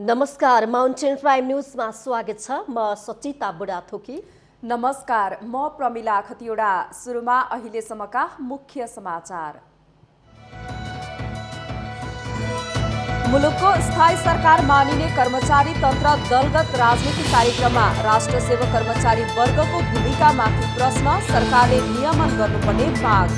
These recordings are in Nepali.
नमस्कार, माउन्टेन प्राइम न्यूजमा स्वागत छ। म सचिता बुढाथोकी। नमस्कार, म प्रमिला खतिवडा। सुरुमा अहिलेसम्मका मुख्य समाचार। मुलुकको स्थायी सरकार मानिने कर्मचारी तन्त्र दलगत राजनीतिक कार्यक्रममा राष्ट्र सेवक कर्मचारी वर्गको भूमिकामाथि प्रश्न, सरकारले नियमन गर्नुपर्ने माग।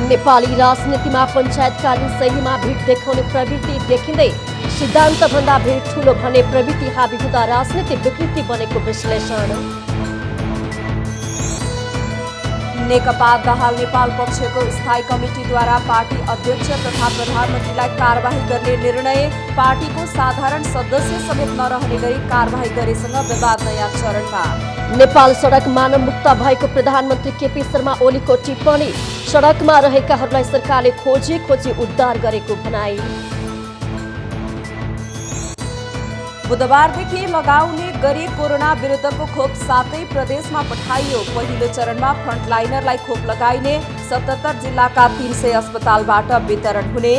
नेपाली राजनीतिमा पञ्चायतकालीन शैलीमा भिड देखाउने प्रवृत्ति देखिँदै सिद्धान्तभन्दा भिड ठूलो भन्ने प्रवृत्ति हाबी हुँदा राजनीतिक विकृति बनेको विश्लेषण। नेकपा दाहाल नेपाल पक्षको स्थायी कमिटिद्वारा पार्टी अध्यक्ष तथा प्रधानमन्त्रीलाई कारबाही गर्ने निर्णय। पार्टीको साधारण सदस्य समेत नरहने गरी कारबाही गरेसँग विवाद नयाँ चरणमा। नेपाल सडक मानव मुक्त भएको प्रधानमन्त्री केपी शर्मा ओलीको टिप्पणी। सडकमा रहेकाहरूलाई सरकारले खोजी उद्धार गरेको भनाई। बुधबारदेखि लगाउने गरी कोरोना विरुद्धको खोप 7 प्रदेशमा पठाइयो। पहिलो चरणमा फ्रन्टलाइनरलाई खोप लगाइने। 77 जिल्लाका 300 अस्पतालबाट वितरण हुने।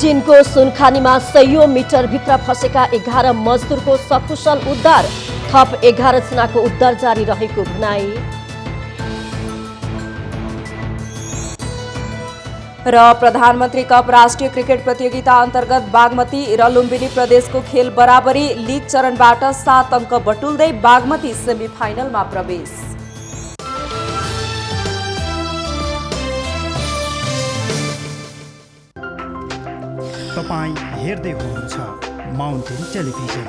चीनको सुनखानीमा 100 मिटर भित्र फसेका 11 मजदुरको सकुशल उद्धार। थप 11 जनाको उद्धार जारी रहेको भनाई। र प्रधानमन्त्री कप राष्ट्रिय क्रिकेट प्रतियोगिता अन्तर्गत बागमती र लुम्बिनी प्रदेशको खेल बराबरी। लीग चरणबाट 7 अङ्क बटुल्दै बागमती सेमिफाइनलमा प्रवेश। तपाईं हेर्दै हुनुहुन्छ माउन्टेन टेलिभिजन।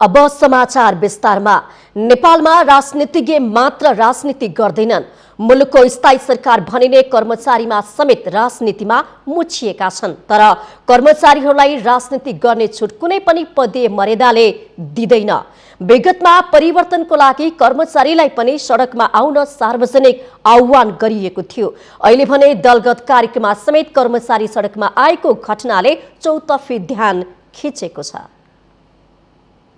अब समाचार विस्तारमा। नेपालमा राजनीतिज्ञ मात्र राजनीति गर्दैनन्। मुलुकको स्थायी सरकार भनिने कर्मचारीमा समेत राजनीतिमा मुछिएका छन्। तर कर्मचारीहरूलाई राजनीति गर्ने छुट कुनै पनि पदीय मर्यादाले दिँदैन। विगतमा परिवर्तनको लागि कर्मचारीलाई पनि सडकमा आउन सार्वजनिक आह्वान गरिएको थियो। अहिले भने दलगत कार्यक्रममा समेत कर्मचारी सडकमा आएको घटनाले चौतर्फी ध्यान खिचेको छ।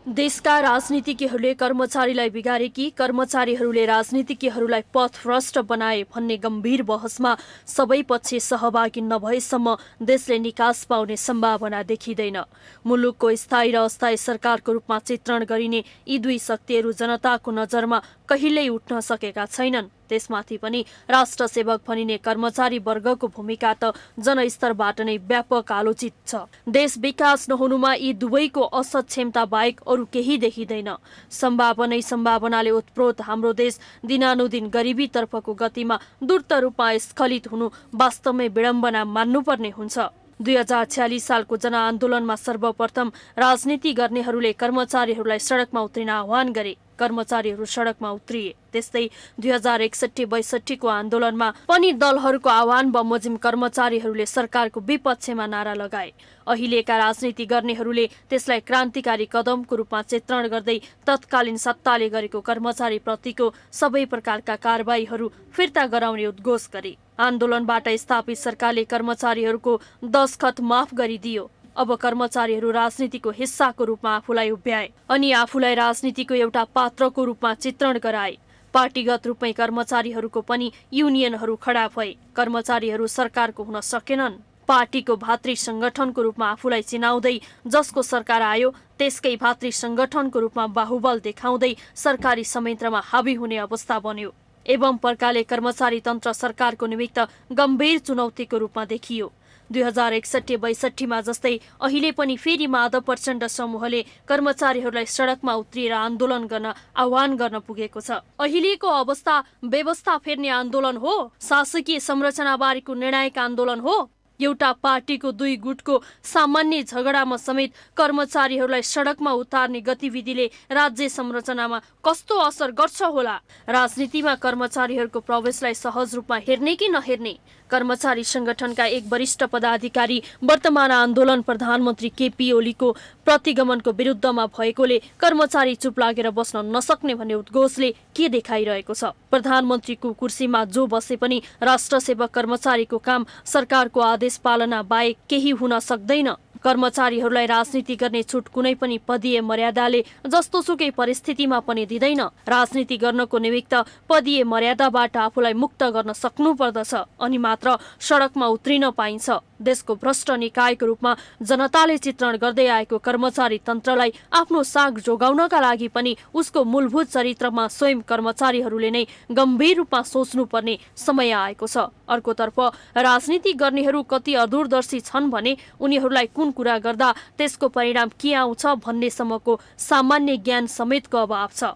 देशका राजनीतिज्ञहरूले कर्मचारीलाई बिगारे कि कर्मचारीहरूले राजनीतिज्ञहरूलाई पथभ्रष्ट बनाए भन्ने गम्भीर बहसमा सबै पक्ष सहभागी नभएसम्म देशले निकास पाउने सम्भावना देखिँदैन। मुलुकको स्थायी र अस्थायी सरकारको रूपमा चित्रण गरिने यी दुई शक्तिहरू जनताको नजरमा कहिल्यै उठ्न सकेका छैनन्। त्यसमाथि पनि राष्ट्र सेवक भनिने कर्मचारी वर्गको भूमिका त जनस्तरबाट नै व्यापक आलोचित छ। देश विकास नहुनुमा यी दुवैको असक्षमता बाहेक अरू केही देखिँदैन। सम्भावनाले उत्प्रोत हाम्रो देश दिनानुदिन गरिबीतर्फको गतिमा द्रुत रूपमा स्खलित हुनु वास्तवमै विडम्बना मान्नुपर्ने हुन्छ। 2046 सालको जनआन्दोलनमा सर्वप्रथम राजनीति गर्नेहरूले कर्मचारीहरूलाई सडकमा उत्रिन आह्वान गरे। कर्मचारीहरू सडकमा उत्रिए। त्यस्तै 2061-62 को आन्दोलनमा पनि दलहरूको आह्वान बमोजिम कर्मचारीहरूले सरकारको विपक्षमा नारा लगाए। अहिलेका राजनीति गर्नेहरूले त्यसलाई क्रान्तिकारी कदमको रूपमा चित्रण गर्दै तत्कालीन सत्ताले गरेको कर्मचारी प्रतिको सबै प्रकारका कारबाहीहरू फिर्ता गराउने उद्घोष गरे। आन्दोलनबाट स्थापित सरकारले कर्मचारीहरूको दस्तखत माफ गरिदियो। अब कर्मचारीहरू राजनीतिको हिस्साको रूपमा आफूलाई उभ्याए अनि आफूलाई राजनीतिको एउटा पात्रको रूपमा चित्रण गराए। पार्टीगत रूपमै कर्मचारीहरूको पनि युनियनहरू खडा भए। कर्मचारीहरू सरकारको हुन सकेनन्। पार्टीको भातृ संगठनको रूपमा आफूलाई चिनाउँदै जसको सरकार आयो त्यसकै भातृ संगठनको रूपमा बाहुबल देखाउँदै सरकारी संयन्त्रमा हावी हुने अवस्था बन्यो। एवं प्रकारले कर्मचारी तन्त्र सरकारको निमित्त गम्भीर चुनौतीको रूपमा देखियो। 2061-62 जस्तै अहिले पनि फेरि माधव प्रचण्ड समूहले कर्मचारीहरूलाई सडकमा उत्रिएर आन्दोलन गर्न आह्वान गर्न पुगेको छ। अहिलेको अवस्था व्यवस्था फेर्ने आन्दोलन हो? शासकीय संरचनाबारेको निर्णायक आन्दोलन हो? एउटा पार्टीको दुई गुटको सामान्य झगडामा समेत कर्मचारीहरूलाई सडकमा उतार्ने गतिविधिले राज्य संरचनामा कस्तो असर गर्छ होला? राजनीतिमा कर्मचारीहरूको प्रवेशलाई सहज रूपमा हेर्ने कि नहेर्ने? कर्मचारी संगठनका एक वरिष्ठ पदाधिकारी वर्तमान आन्दोलन प्रधानमन्त्री केपी ओलीको प्रतिगमनको विरुद्धमा भएकोले कर्मचारी चुप लागेर बस्न नसक्ने भन्ने उद्घोषले के देखाइरहेको छ? प्रधानमन्त्रीको कुर्सीमा जो बसे पनि राष्ट्र सेवक कर्मचारीको काम सरकारको आदेश पालना बाहेक केही हुन सक्दैन। कर्मचारीहरूलाई राजनीति गर्ने छुट कुनै पनि पदीय मर्यादाले जस्तोसुकै परिस्थितिमा पनि दिँदैन। राजनीति गर्नको निमित्त पदीय मर्यादाबाट आफूलाई मुक्त गर्न सक्नुपर्दछ अनि मात्र सडकमा उत्रिन पाइन्छ। देशको भ्रष्ट निकायको रूपमा जनताले चित्रण गर्दै आएको कर्मचारी तन्त्रलाई आफ्नो साग जोगाउनका लागि पनि उसको मूलभूत चरित्रमा स्वयं कर्मचारीहरूले नै गम्भीर रूपमा सोच्नुपर्ने समय आएको छ। अर्कोतर्फ राजनीति गर्नेहरू कति अदूरदर्शी छन् भने उनीहरूलाई कुन कुरा गर्दा त्यसको परिणाम के आउँछ भन्नेसम्मको सामान्य ज्ञान समेतको अभाव छ।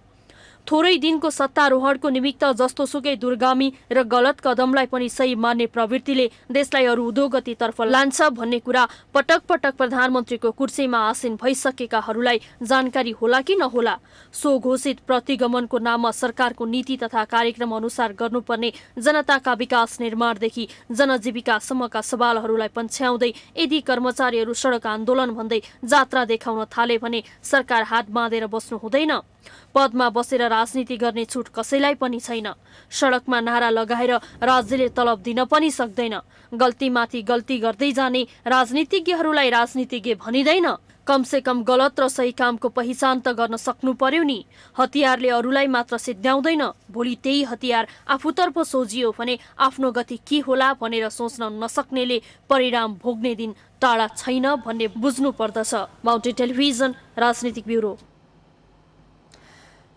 थोरै दिनको सत्तारोहणको निमित्त जस्तोसुकै दुर्गामी र गलत कदमलाई पनि सही मान्ने प्रवृत्तिले देशलाई अरू उद्योगतितर्फ लान्छ भन्ने कुरा पटक पटक प्रधानमन्त्रीको कुर्सीमा आसीन भइसकेकाहरूलाई जानकारी होला कि नहोला। सो घोषित प्रतिगमनको नाममा सरकारको नीति तथा कार्यक्रम अनुसार गर्नुपर्ने जनताका विकास निर्माणदेखि जनजीविकासम्मका सवालहरूलाई पन्छ्याउँदै यदि कर्मचारीहरू सडक आन्दोलन भन्दै जात्रा देखाउन थाले भने सरकार हात बाँधेर बस्नु हुँदैन। पदमा बसेर राजनीति गर्ने छुट कसैलाई पनि छैन। सडकमा नारा लगाएर राज्यले तलब दिन पनि सक्दैन। गल्तीमाथि गल्ती गर्दै जाने राजनीतिज्ञहरूलाई राजनीतिज्ञ भनिँदैन। कमसे कम गलत र सही कामको पहिचान त गर्न सक्नु पर्यो नि। हतियारले अरूलाई मात्र सिद्ध्याउँदैन। भोलि त्यही हतियार आफूतर्फ सोझियो भने आफ्नो गति के होला भनेर सोच्न नसक्नेले परिणाम भोग्ने दिन टाढा छैन भन्ने बुझ्नु पर्दछ। माउन्टेन टेलिभिजन राजनीतिक ब्युरो।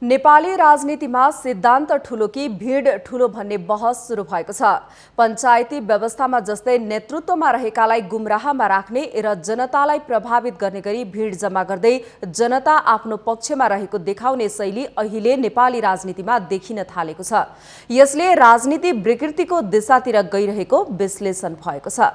नेपाली राजनीतिमा सिद्धान्त ठूलो कि भीड ठूलो भन्ने बहस सुरु भएको छ। पञ्चायती व्यवस्थामा जस्तै नेतृत्वमा रहेकालाई गुमराहमा राख्ने र जनतालाई प्रभावित गर्ने गरी भीड जम्मा गर्दै जनता आफ्नो पक्षमा रहेको देखाउने शैली अहिले नेपाली राजनीतिमा देखिन थालेको छ। यसले राजनीति विकृतिको दिशातिर गइरहेको विश्लेषण भएको छ।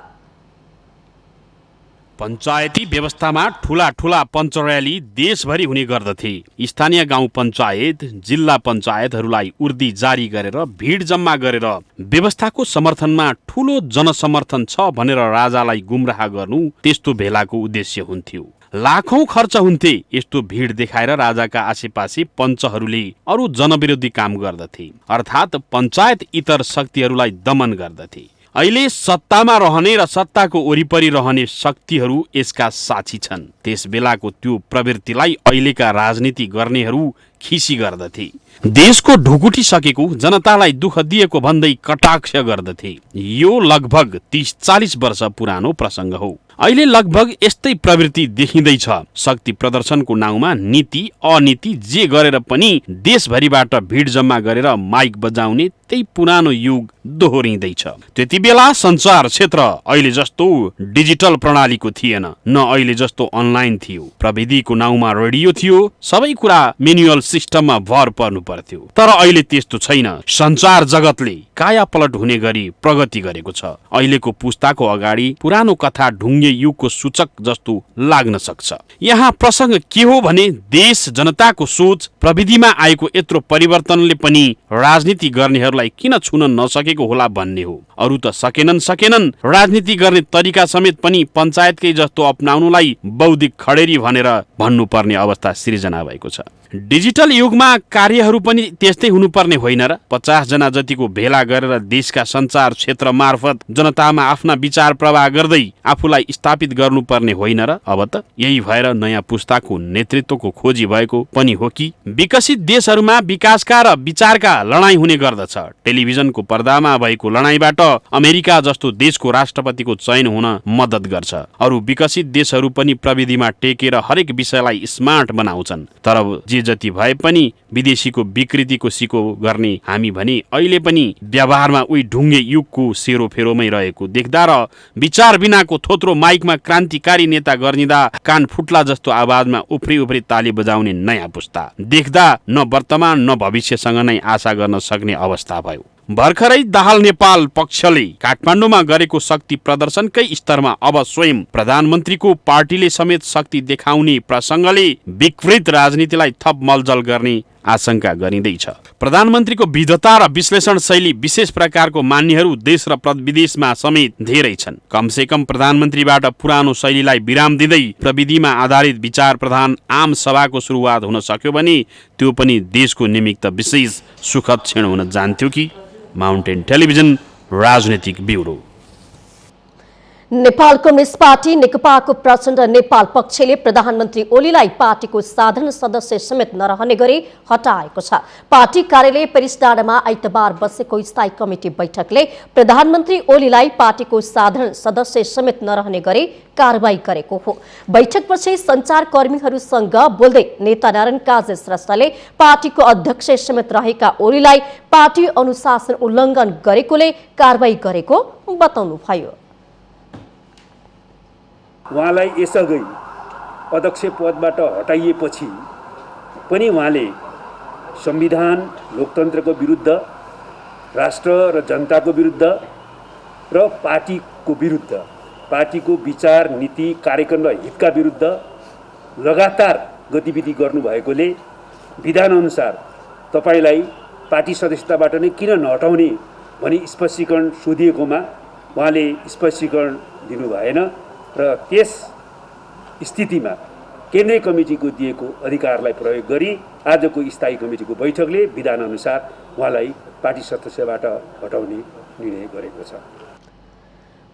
पञ्चायती व्यवस्थामा ठूला ठूला पञ्च र्याली देशभरि हुने गर्दथे। स्थानीय गाउँ पञ्चायत, जिल्ला पञ्चायतहरूलाई उर्दी जारी गरेर भीड जम्मा गरेर व्यवस्थाको समर्थनमा ठूलो जनसमर्थन छ भनेर राजालाई गुमराह गर्नु त्यस्तो भेलाको उद्देश्य हुन्थ्यो। लाखौं खर्च हुन्थे। यस्तो भीड देखाएर राजाका आसेपासे पञ्चहरूले अरू जनविरोधी काम गर्दथे, अर्थात् पञ्चायत इतर शक्तिहरूलाई दमन गर्दथे। अहिले सत्तामा रहने र सत्ताको वरिपरि रहने शक्तिहरू यसका साक्षी छन्। त्यस बेलाको त्यो प्रवृत्तिलाई अहिलेका राजनीति गर्नेहरू खिसी गर्दथे। देशको ढुकुटी सकेको, जनतालाई दुःख दिएको भन्दै कटाक्ष गर्दथे। यो लगभग 30-40 वर्ष पुरानो प्रसङ्ग हो। अहिले लगभग यस्तै प्रवृत्ति देखिँदैछ। शक्ति प्रदर्शनको नाउँमा नीति अनीति जे गरेर पनि देशभरिबाट भीड जम्मा गरेर माइक बजाउने त्यही पुरानो युग दोहोरिँदैछ। त्यति बेला सञ्चार क्षेत्र अहिले जस्तो डिजिटल प्रणालीको थिएन, न अहिले जस्तो अनलाइन थियो। प्रविधिको नाउँमा रेडियो थियो, सबै कुरा मेनुअल सिस्टममा भर पर्नु पर्थ्यो। तर अहिले त्यस्तो छैन। सञ्चार जगतले कायापलट हुने गरी प्रगति गरेको छ। अहिलेको पुस्ताको अगाडि पुरानो कथा ढुङ्गे युगको सूचक जस्तो लाग्न सक्छ। यहाँ प्रसङ्ग के हो भने देश जनताको सोच प्रविधिमा आएको यत्रो परिवर्तनले पनि राजनीति गर्नेहरूलाई किन छुन नसकेको होला भन्ने हो। अरू त सकेनन् राजनीति गर्ने तरिका समेत पनि पञ्चायतकै जस्तो अपनाउनुलाई बौद्धिक खडेरी भनेर भन्नुपर्ने अवस्था सिर्जना भएको छ। डिजिटल युगमा कार्यहरू पनि त्यस्तै हुनुपर्ने होइन र? 50 जना जतिको भेला गरेर देशका सञ्चार क्षेत्र मार्फत जनतामा आफ्ना विचार प्रवाह गर्दै आफूलाई स्थापित गर्नुपर्ने होइन र? अब त यही भएर नयाँ पुस्ताको नेतृत्वको खोजी भएको पनि हो कि विकसित देशहरूमा विकासका र विचारका लडाईँ हुने गर्दछ। टेलिभिजनको पर्दामा भएको लडाईँबाट अमेरिका जस्तो देशको राष्ट्रपतिको चयन हुन मद्दत गर्छ। अरू विकसित देशहरू पनि प्रविधिमा टेकेर हरेक विषयलाई स्मार्ट बनाउँछन्। तर जे जति भए पनि विदेशीको विकृतिको सिको गर्ने हामी भने अहिले पनि व्यवहारमा उही ढुङ्गे युगको सेरोफेरोमै रहेको देख्दा र विचार बिनाको थोत्रो माइकमा क्रान्तिकारी नेता गर्निदा कान फुट्ला जस्तो आवाजमा उफ्री उफ्री ताली बजाउने नयाँ पुस्ता देख्दा न वर्तमान न भविष्यसँग नै आशा गर्न सक्ने अवस्था भयो। भर्खरै दाहाल नेपाल पक्षले काठमाडौँमा गरेको शक्ति प्रदर्शनकै स्तरमा अब स्वयं प्रधानमन्त्रीको पार्टीले समेत शक्ति देखाउने प्रसङ्गले विकृत राजनीतिलाई थप मलजल गर्ने आशंका गरिँदैछ। प्रधानमन्त्रीको विधता र विश्लेषण शैली विशेष प्रकारको मान्नेहरू देश र विदेशमा समेत धेरै छन्। कमसे कम प्रधानमन्त्रीबाट पुरानो शैलीलाई विराम दिँदै प्रविधिमा आधारित विचार प्रधान आम सभाको सुरुवात हुन सक्यो भने त्यो पनि देशको निमित्त विशेष सुखद क्षण हुन जान्थ्यो कि। माउन्टेन टेलिभिजन राजनीतिक ब्युरो। नेपाल कम्युनिस्ट पार्टी नेकपाको प्रचण्ड नेपाल पक्षले प्रधानमन्त्री ओलीलाई पार्टीको साधारण सदस्य समेत नरहने गरी हटाएको छ। पार्टी कार्यालय पेरिस डाँडामा आइतबार बसेको स्थायी कमिटी बैठकले प्रधानमन्त्री ओलीलाई पार्टीको साधारण सदस्य समेत नरहने गरी कारबाही गरेको हो। बैठकपछि सञ्चारकर्मीहरूसँग बोल्दै नेता नारायण काजी श्रेष्ठले पार्टीको अध्यक्ष समेत रहेका ओलीलाई पार्टी अनुशासन उल्लङ्घन गरेकोले कारबाही गरेको बताउनुभयो। उहाँलाई यसअघि अध्यक्ष पदबाट हटाइएपछि पनि उहाँले संविधान लोकतन्त्रको विरुद्ध, राष्ट्र र जनताको विरुद्ध र पार्टीको विरुद्ध, पार्टीको विचार नीति कार्यक्रम र हितका विरुद्ध लगातार गतिविधि गर्नुभएकोले विधानअनुसार तपाईलाई पार्टी सदस्यताबाट नै किन नहटाउने भनी स्पष्टीकरण सोधिएकोमा उहाँले स्पष्टीकरण दिनु भएन र त्यस स्थितिमा केन्द्रीय कमिटीको दिएको अधिकारलाई प्रयोग गरी आजको स्थायी कमिटीको बैठकले विधानअनुसार उहाँलाई पार्टी सदस्यबाट हटाउने निर्णय गरेको छ।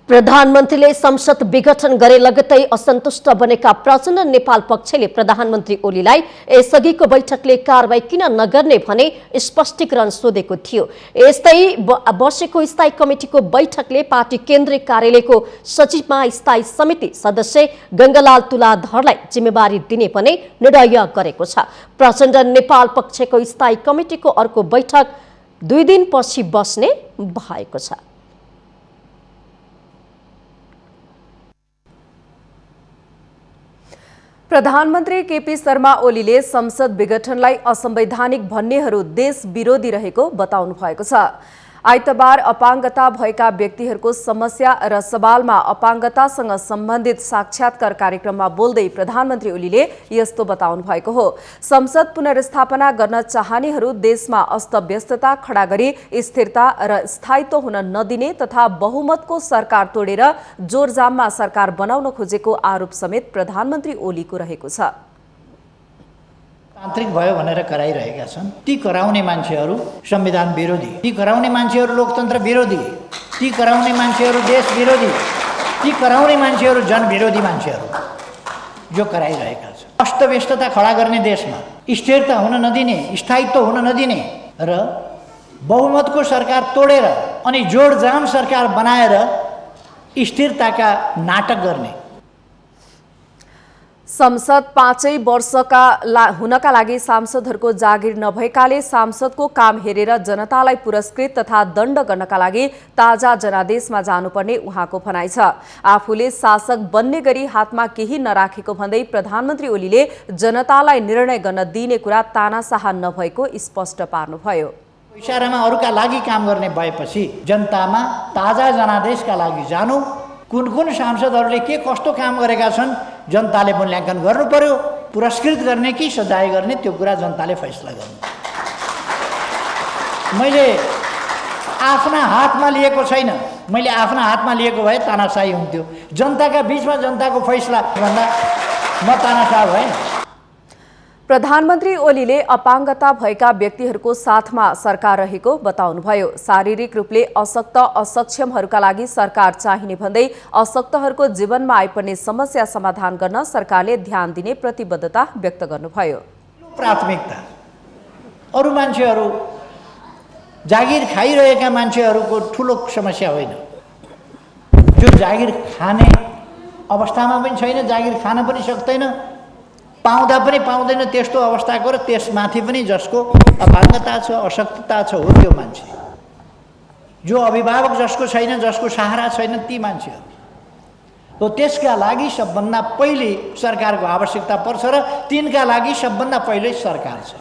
प्रधानमन्त्रीले संसद विघटन गरे लगत्तै असन्तुष्ट बनेका प्रचण्ड नेपाल पक्षले प्रधानमन्त्री ओलीलाई यसअघिको बैठकले कारबाही किन नगर्ने भने स्पष्टीकरण सोधेको थियो। यस्तै बसेको स्थायी कमिटीको बैठकले पार्टी केन्द्रीय कार्यालयको सचिवमा स्थायी समिति सदस्य गंगालाल तुलाधरलाई जिम्मेवारी दिने पनि निर्णय गरेको छ। प्रचण्ड नेपाल पक्षको स्थायी कमिटीको अर्को बैठक 2 दिनपछि बस्ने भएको छ। प्रधानमन्त्री केपी शर्मा ओलीले संसद विघटनलाई असंवैधानिक भन्नेहरू देश विरोधी रहेको बताउनु भएको छ। आइतबार अपाङ्गता भएका व्यक्तिहरूको समस्या र सवालमा अपाङ्गतासँग सम्बन्धित साक्षात्कार कार्यक्रममा बोल्दै प्रधानमन्त्री ओलीले यस्तो बताउनु भएको हो। संसद पुनर्स्थापना गर्न चाहनेहरू देशमा अस्तव्यस्तता खडा गरी स्थिरता र स्थायित्व हुन नदिने तथा बहुमतको सरकार तोडेर जोरजाममा सरकार बनाउन खोजेको आरोप समेत प्रधानमन्त्री ओलीको रहेको छ। तान्त्रिक भयो भनेर कराइरहेका छन्। ती कराउने मान्छेहरू संविधान विरोधी, ती कराउने मान्छेहरू लोकतन्त्र विरोधी, ती कराउने मान्छेहरू देश विरोधी, ती कराउने मान्छेहरू जनविरोधी मान्छेहरू जो कराइरहेका छन्। अस्तव्यस्तता खडा गर्ने देशमा स्थिरता हुन नदिने, स्थायित्व हुन नदिने र बहुमतको सरकार तोडेर अनि जोडजाम सरकार बनाएर स्थिरताका नाटक गर्ने। संसद 5 वर्षका हुनका लागि सांसदहरूको जागिर नभएकाले सांसदको काम हेरेर जनतालाई पुरस्कृत तथा दण्ड गर्नका लागि ताजा जनादेशमा जानुपर्ने उहाँको भनाइ छ। आफूले शासक बन्ने गरी हातमा केही नराखेको भन्दै प्रधानमन्त्री ओलीले जनतालाई निर्णय गर्न दिने कुरा तानाशाह नभएको स्पष्ट पार्नुभयो। इशारामा अरूका लागि काम गर्ने भएपछि जनतामा ताजा जनादेशका लागि जानु, कुन कुन सांसदहरूले के कस्तो काम गरेका छन् जनताले मूल्याङ्कन गर्नु पर्यो। पुरस्कृत गर्ने कि सजाय गर्ने त्यो कुरा जनताले फैसला गर्नु। मैले आफ्ना हातमा लिएको छैन। मैले आफ्ना हातमा लिएको भए तानाशाही हुन्थ्यो। जनताका बीचमा जनताको फैसला भन्दा म तानाशाह भएँ। प्रधानमन्त्री ओलीले अपाङ्गता भएका व्यक्तिहरूको साथमा सरकार रहेको बताउनुभयो। शारीरिक रूपले अशक्त असक्षमहरूका लागि सरकार चाहिने भन्दै अशक्तहरूको जीवनमा आइपर्ने समस्या समाधान गर्न सरकारले ध्यान दिने प्रतिबद्धता व्यक्त गर्नुभयो। प्राथमिकता अरू मान्छेहरू जागिर खाइरहेका मान्छेहरूको ठुलो समस्या होइन। जो जागिर खाने अवस्थामा पनि छैन, जागिर खान पनि सक्दैन, पाउँदा पनि पाउँदैन त्यस्तो अवस्थाको र त्यसमाथि पनि जसको अपाङ्गता छ, अशक्तता छ हो त्यो मान्छे। जो अभिभावक जसको छैन, जसको सहारा छैन ती मान्छेहरू। तो त्यसका लागि सबभन्दा पहिले सरकारको आवश्यकता पर्छ र तिनका लागि सबभन्दा पहिले सरकार छ।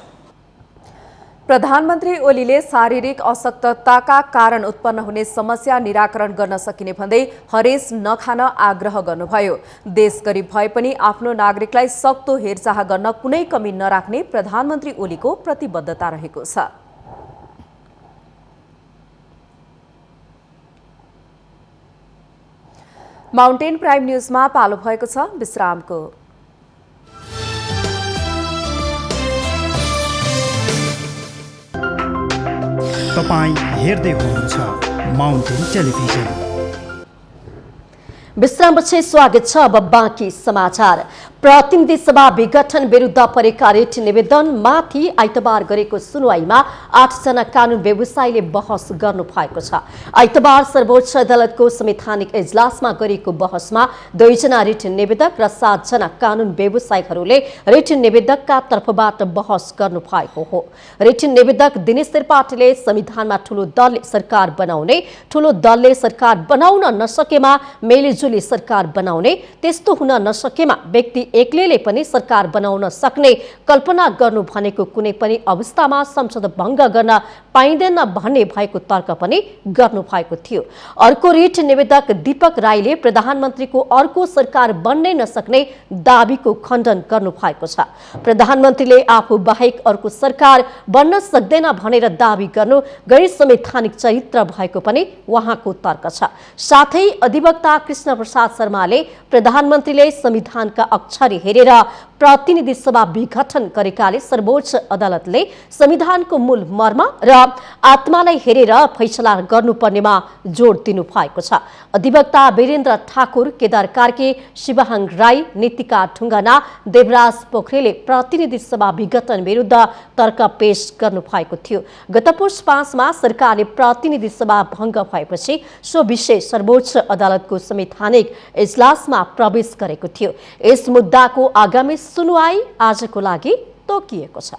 प्रधानमन्त्री ओलीले शारीरिक अशक्तताका कारण उत्पन्न हुने समस्या निराकरण गर्न सकिने भन्दै हरेस नखान आग्रह गर्नुभयो। देश गरिब भए पनि आफ्नो नागरिकलाई सक्दो हेरचाह गर्न कुनै कमी नराख्ने प्रधानमन्त्री ओलीको प्रतिबद्धता रहेको छ। माउन्टेन प्राइम न्यूजमा पालो भएको छ विश्रामको। तपाईं हेर्दै हुनुहुन्छ माउन्टेन टेलिभिजन। विश्रामपछि स्वागत छ। अब बाँकी समाचार। प्रतिनिधि सभा विघटन विरुद्ध परेका रिट निवेदनमाथि आइतबार गरेको सुनवाईमा 8 जना कानून व्यवसायीले बहस गर्नु भएको छ। आइतबार सर्वोच्च अदालतको संवैधानिक इजलासमा गरेको बहसमा 2 जना रिट निवेदक र 7 जना कानून व्यवसायीहरूले रिट निवेदकका तर्फबाट बहस गर्नु भएको हो। रिट निवेदक दिनेश त्रिपाठीले संविधानमा ठूलो दलले सरकार बनाउने, ठूलो दलले सरकार बनाउन नसकेमा मेलिजुली सरकार बनाउने, त्यस्तो हुन नसकेमा व्यक्ति एक्लैले पनि सरकार बनाउन सक्ने कल्पना गर्नु भनेको कुनै पनि अवस्थामा संसद भङ्ग गर्न पाइँदैन भन्ने भएको तर्क पनि गर्नु भएको थियो। अर्को रिट निवेदक दीपक राईले प्रधानमन्त्रीको अर्को सरकार बन्नै नसक्ने दाबीको खण्डन गर्नु भएको छ। प्रधानमन्त्रीले आफू बाहेक अर्को सरकार बन्न सक्दैन भनेर दाबी गर्नु गैर संवैधानिक चरित्र भएको पनि उहाँको तर्क छ। साथै अधिवक्ता कृष्ण प्रसाद शर्माले प्रधानमन्त्रीले संविधानका अक्षर हेरेर प्रतिनिधि सभा विघटन गरेकाले सर्वोच्च अदालतले संविधानको मूल मर्म र आत्मालाई हेरेर फैसला गर्नुपर्नेमा जोड दिनु भएको छ। अधिवक्ता वीरेन्द्र ठाकुर, केदार कार्के, शिवहाङ राई, नीतिका ढुङ्गाना, देवराज पोखरेलले प्रतिनिधि सभा विघटन विरुद्ध तर्क पेश गर्नु भएको थियो। गत पुष 5 मा सरकारले प्रतिनिधि सभा भङ्ग भएपछि सो विषय सर्वोच्च अदालतको संवैधानिक इजलासमा प्रवेश गरेको थियो। यस मुद्दाको आगामी सुनवाई आजको लागि तोकिएको छ।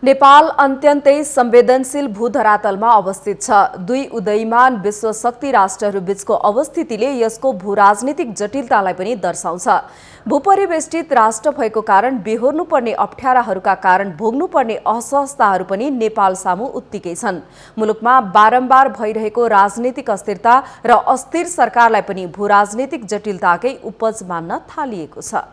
नेपाल अत्यन्तै संवेदनशील भूधरातलमा अवस्थित छ। 2 उदयमान विश्व शक्ति राष्ट्रहरू बीचको अवस्थितिले यसको भूराजनीतिक जटिलतालाई पनि दर्शाउँछ। भूपरिवेष्टित राष्ट्र भएको कारण बेहोर्नुपर्ने अप्ठ्याराहरूका कारण भोग्नुपर्ने असहजताहरू पनि नेपाल सामु उत्तिकै छन्। मुलुकमा बारम्बार भइरहेको राजनीतिक अस्थिरता र अस्थिर सरकारलाई पनि भूराजनीतिक जटिलताकै उपज मान्न थालिएको छ।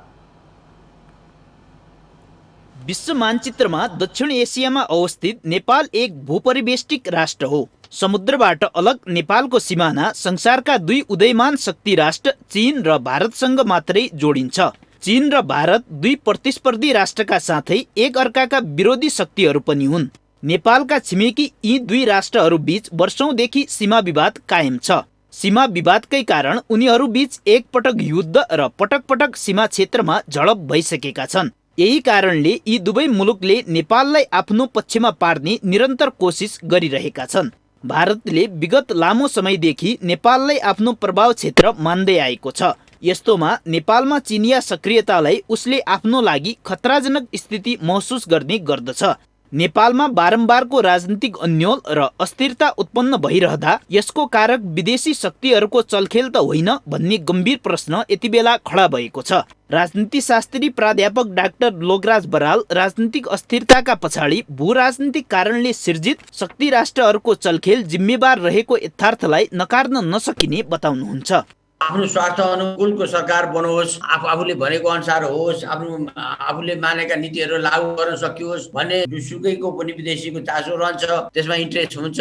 विश्व मानचित्रमा दक्षिण एसियामा अवस्थित नेपाल एक भूपरिवेष्टित राष्ट्र हो। समुद्रबाट अलग नेपालको सिमाना संसारका 2 उदयमान शक्ति राष्ट्र चीन र भारतसँग मात्रै जोडिन्छ। चीन र भारत 2 प्रतिस्पर्धी राष्ट्रका साथै एक अर्काका विरोधी शक्तिहरू पनि हुन्। नेपालका छिमेकी यी 2 राष्ट्रहरू बीच वर्षौंदेखि सीमा विवाद कायम छ। सीमा विवादकै कारण उनीहरू बीच एक पटक युद्ध र पटक पटक सीमा क्षेत्रमा झडप भइसकेका छन्। यही कारणले यी दुवै मुलुकले नेपाललाई आफ्नो पक्षमा पार्ने निरन्तर कोसिस गरिरहेका छन्। भारतले विगत लामो समयदेखि नेपाललाई आफ्नो प्रभाव क्षेत्र मान्दै आएको छ। यस्तोमा नेपालमा चिनिया सक्रियतालाई उसले आफ्नो लागि खतराजनक स्थिति महसुस गर्ने गर्दछ। नेपालमा बारम्बारको राजनीतिक अन्यल र अस्थिरता उत्पन्न भइरहँदा यसको कारक विदेशी शक्तिहरूको चलखेल त होइन भन्ने गम्भीर प्रश्न यति बेला खडा भएको छ। राजनीतिशास्त्री प्राध्यापक डाक्टर लोकराज बराल राजनीतिक अस्थिरताका पछाडि भूराजनीतिक कारणले सिर्जित शक्ति राष्ट्रहरूको चलखेल जिम्मेवार रहेको यथार्थलाई नकार्न नसकिने बताउनुहुन्छ। आफ्नो स्वार्थ अनुकूलको सरकार बनोस्, आफूले भनेको अनुसार होस्, आफूले मानेका नीतिहरू लागू गर्न सकियोस् भन्ने जुसुकैको पनि विदेशीको चासो रहन्छ, त्यसमा इन्ट्रेस्ट हुन्छ।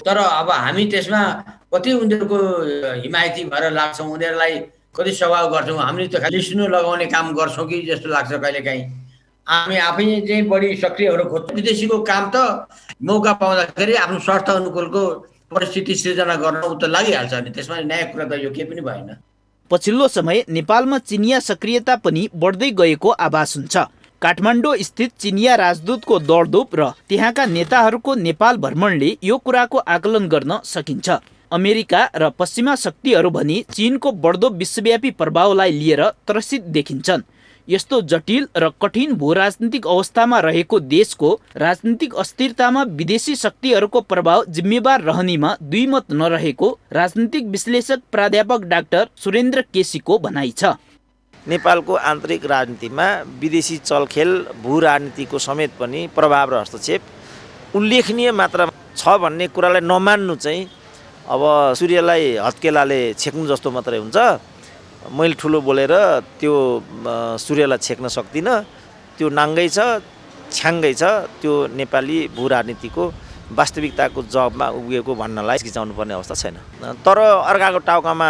तर अब हामी त्यसमा कति उनीहरूको हिमायती भएर लाग्छौँ, उनीहरूलाई कति सवाल गर्छौँ। हामीले त खालि सुनो लगाउने काम गर्छौँ कि जस्तो लाग्छ कहिलेकाहीँ। हामी आफै चाहिँ बढी सक्रियहरू खोज्छौँ। विदेशीको काम त मौका पाउँदाखेरि आफ्नो स्वार्थ अनुकूलको परिस्थिति सृजना गर्न त लागिहाल्छ नि, त्यसमा नयाँ कुरा त यो केही पनि भएन। पछिल्लो समय नेपालमा चिनिया सक्रियता पनि बढ्दै गएको आभास हुन्छ। काठमाडौँ स्थित चिनिया राजदूतको दौडधुप र त्यहाँका नेताहरूको नेपाल भ्रमणले यो कुराको आकलन गर्न सकिन्छ। अमेरिका र पश्चिमा शक्तिहरू भने चीनको बढ्दो विश्वव्यापी प्रभावलाई लिएर त्रसित देखिन्छन्। यस्तो जटिल र कठिन भूराजनीतिक अवस्थामा रहेको देशको राजनीतिक अस्थिरतामा विदेशी शक्तिहरूको प्रभाव जिम्मेवार रहनेमा दुई मत नरहेको राजनीतिक विश्लेषक प्राध्यापक डाक्टर सुरेन्द्र केसीको भनाइ छ। नेपालको आन्तरिक राजनीतिमा विदेशी चलखेल भूराजनीतिको समेत पनि प्रभाव र हस्तक्षेप उल्लेखनीय मात्रामा छ भन्ने कुरालाई नमान्नु चाहिँ अब सूर्यलाई हत्केलाले छेक्नु जस्तो मात्रै हुन्छ। मैले ठुलो बोलेर त्यो सूर्यलाई छेक्न सक्दिनँ, त्यो नाङ्गै छ, छ्याङ्गै छ, त्यो नेपाली भूराजनीतिको वास्तविकताको जबमा उभिएको भन्नलाई हिचकिचाउनु पर्ने अवस्था छैन। तर अर्काको टाउकामा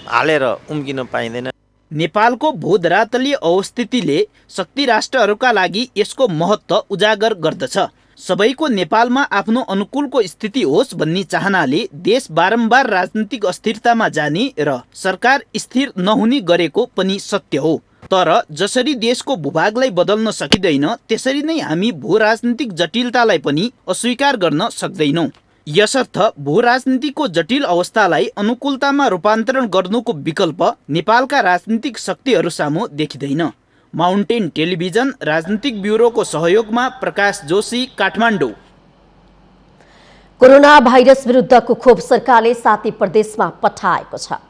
हालेर उम्किन पाइँदैन। नेपालको भूधरातलीय अवस्थितिले शक्ति राष्ट्रहरूका लागि यसको महत्त्व उजागर गर्दछ। सबैको नेपालमा आफ्नो अनुकूलको स्थिति होस् भन्ने चाहनाले देश बारम्बार राजनीतिक अस्थिरतामा जाने र सरकार स्थिर नहुने गरेको पनि सत्य हो। तर जसरी देशको भूभागलाई बदल्न सकिँदैन त्यसरी नै हामी भू राजनीतिक जटिलतालाई पनि अस्वीकार गर्न सक्दैनौँ। यसर्थ भू राजनीतिको जटिल अवस्थालाई अनुकूलतामा रूपान्तरण गर्नुको विकल्प नेपालका राजनीतिक शक्तिहरू सामु देखिँदैन। माउन्टेन टेलिभिजन राजनीतिक ब्युरोको सहयोगमा प्रकाश जोशी, काठमाडौँ। कोरोना भाइरस विरुद्धको खोप सरकारले 7 प्रदेशमा पठाएको छ।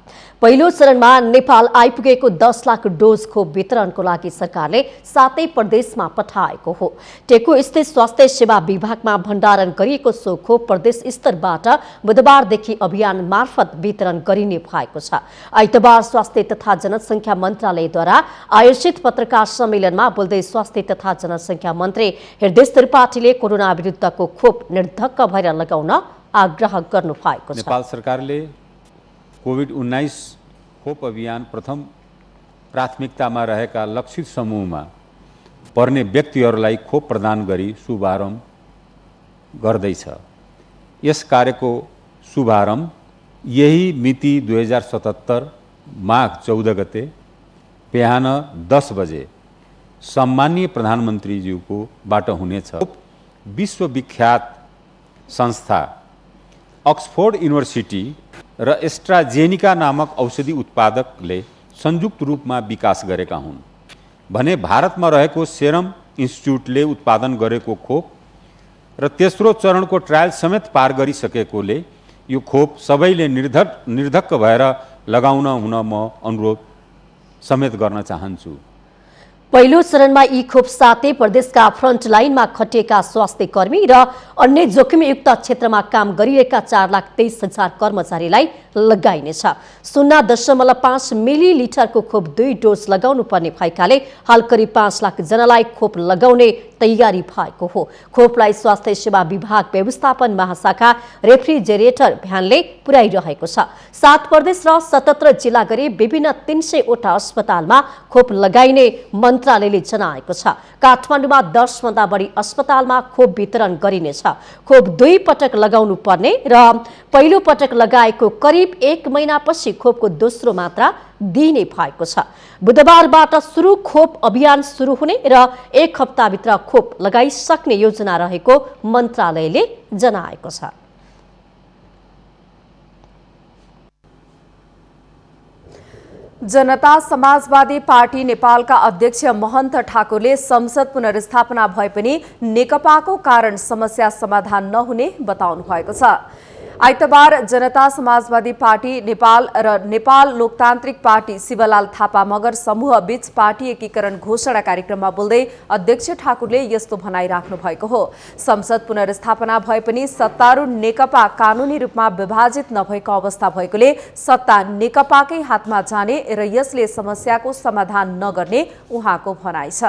पहिलो चरणमा नेपाल आइपुगेको 10 लाख डोज खोप वितरणको लागि सरकारले 7 प्रदेशमा पठाएको हो। टेकु स्थित स्वास्थ्य सेवा विभागमा भण्डारण गरिएको सो खोप प्रदेश स्तरबाट बुधबारदेखि अभियान मार्फत वितरण गरिने भएको छ। आइतबार स्वास्थ्य तथा जनसङ्ख्या मन्त्रालयद्वारा आयोजित पत्रकार सम्मेलनमा बोल्दै स्वास्थ्य तथा जनसङ्ख्या मन्त्री हृदय त्रिपाठीले कोरोना विरुद्धको खोप निर्धक्क भएर लगाउन आग्रह गर्नु भएको छ। नेपाल सरकारले कोभिड-19 खोप अभियान प्रथम प्राथमिकतामा रहेका लक्षित समूहमा पर्ने व्यक्तिहरूलाई खोप प्रदान गरी शुभारम्भ गर्दैछ। यस कार्यको शुभारम्भ यही मिति 2077 माघ 14 गते बिहान 10 बजे सम्माननीय प्रधानमन्त्रीज्यूको बाट हुनेछ। विश्वविख्यात संस्था अक्सफोर्ड युनिभर्सिटी र एस्ट्राजेनिका नामक औषधि उत्पादकले संयुक्त रूपमा विकास गरेका हुन् भने भारतमा रहेको सेरम इन्स्टिच्युटले उत्पादन गरेको खोप र तेस्रो चरणको ट्रायल समेत पार गरिसकेकोले यो खोप सबैले निर्धक्क भएर लगाउन हुन म अनुरोध समेत गर्न चाहन्छु। पहिलो चरणमा यी खोप 7 प्रदेशका फ्रन्टलाइनमा खटिएका स्वास्थ्य कर्मी र अन्य जोखिमयुक्त क्षेत्रमा काम गरिरहेका 4,23,000 कर्मचारीलाई लगाइनेछ। 0.5 मिलिलिटरको खोप 2 डोज लगाउनु पर्ने भएकाले हाल करिब 5 लाख जनालाई खोप लगाउने तयारी भएको हो। खोपलाई स्वास्थ्य सेवा विभाग व्यवस्थापन महाशाखा रेफ्रिजरेटर भ्यानले पुर्याइरहेको छ। 7 प्रदेश र 77 जिल्ला गरी विभिन्न 300 वटा अस्पतालमा खोप लगाइने मन्त्रालयले जनाएको छ। काठमाडौँमा 10 भन्दा बढी अस्पतालमा खोप वितरण गरिनेछ। खोप 2 पटक लगाउनु पर्ने र पहिलो पटक लगाएको करिब 1 महिनापछि खोपको दोस्रो मात्रा दिइने भएको छ। बुधबारबाट सुरु खोप अभियान सुरु हुने र 1 हप्ताभित्र खोप लगाइसक्ने योजना रहेको मन्त्रालयले जनाएको छ। जनता समाजवादी पार्टी नेपालका अध्यक्ष महन्त ठाकुरले संसद पुनर्स्थापना भए पनि नेकपाको कारण समस्या समाधान नहुने बताउनु भएको छ। आइतबार जनता समाजवादी पार्टी नेपाल र नेपाल लोकतान्त्रिक पार्टी शिवलाल थापा मगर समूह बीच पार्टी एकीकरण घोषणा कार्यक्रममा बोल्दै अध्यक्ष ठाकुरले यस्तो भनाइ राख्नु भएको हो। संसद पुनर्स्थापना भए पनि सत्तारूढ नेकपा कानूनी रूपमा विभाजित नभएको अवस्था भएकोले सत्ता नेकपाकै हातमा जाने र यसले समस्याको समाधान नगर्ने उहाँको भनाइ छ।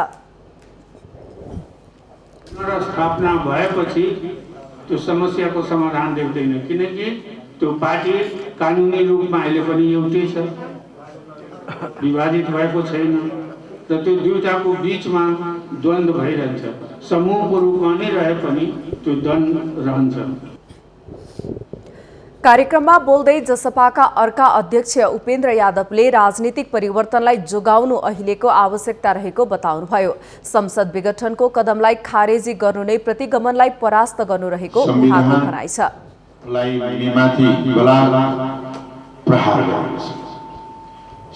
पुनर्स्थापना भएपछि त्यो समस्याको समाधान देख्दैन, किनकि त्यो पार्टी कानुनी रूपमा अहिले पनि एउटै छ, विभाजित भएको छैन र त्यो दुईटाको बीचमा द्वन्द्व भइरहन्छ। समूहको रूपमा नै रहे पनि त्यो द्वन्द्व रहन्छ। कार्यक्रममा बोल्दै जसपाका अर्का अध्यक्ष उपेन्द्र यादवले राजनीतिक परिवर्तनलाई जोगाउनु अहिलेको आवश्यकता रहेको बताउनुभयो। संसद विघटनको कदमलाई खारेजी गर्नु नै प्रतिगमनलाई परास्त गर्नु रहेको उहाँको भनाइ छ।